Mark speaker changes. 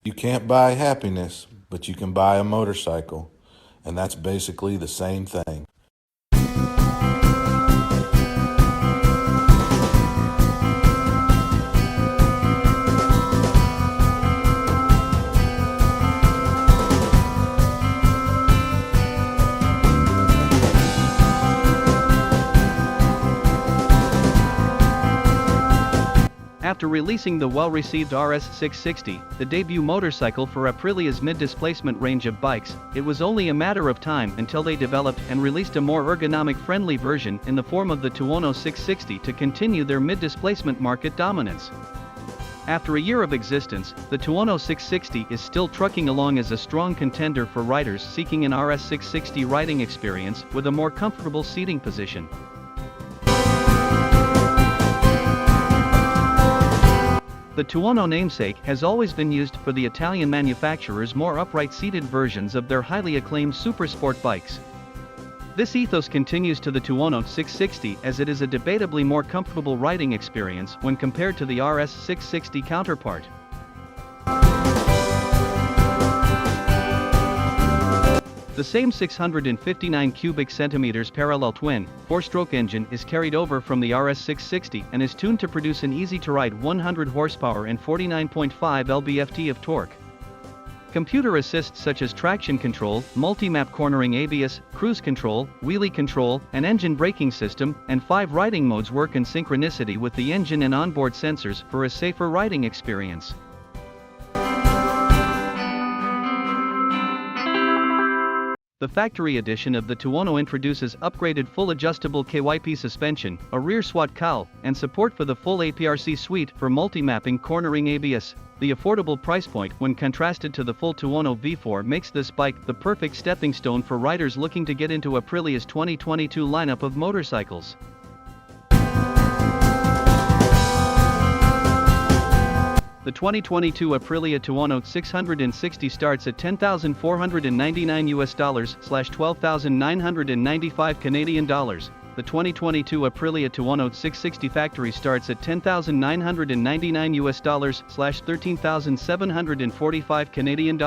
Speaker 1: You can't buy happiness, but you can buy a motorcycle, and that's basically the same thing.
Speaker 2: After releasing the well-received RS660, the debut motorcycle for Aprilia's mid-displacement range of bikes, it was only a matter of time until they developed and released a more ergonomic-friendly version in the form of the Tuono 660 to continue their mid-displacement market dominance. After a year of existence, the Tuono 660 is still trucking along as a strong contender for riders seeking an RS660 riding experience with a more comfortable seating position. The Tuono namesake has always been used for the Italian manufacturers' more upright-seated versions of their highly acclaimed supersport bikes. This ethos continues to the Tuono 660 as it is a debatably more comfortable riding experience when compared to the RS660 counterpart. The same 659 cubic centimeters parallel twin, 4-stroke engine is carried over from the RS660 and is tuned to produce an easy-to-ride 100 horsepower and 49.5 lb-ft of torque. Computer assists such as traction control, multi-map cornering ABS, cruise control, wheelie control, and engine braking system, and 5 riding modes work in synchronicity with the engine and onboard sensors for a safer riding experience. The factory edition of the Tuono introduces upgraded full adjustable KYP suspension, a rear SWAT cowl, and support for the full APRC suite for multi-mapping cornering ABS. The affordable price point when contrasted to the full Tuono V4 makes this bike the perfect stepping stone for riders looking to get into Aprilia's 2022 lineup of motorcycles. The 2022 Aprilia Tuono 660 starts at $10,499 / $12,995 Canadian. The 2022 Aprilia Tuono 660 factory starts at $10,999 / $13,745 Canadian.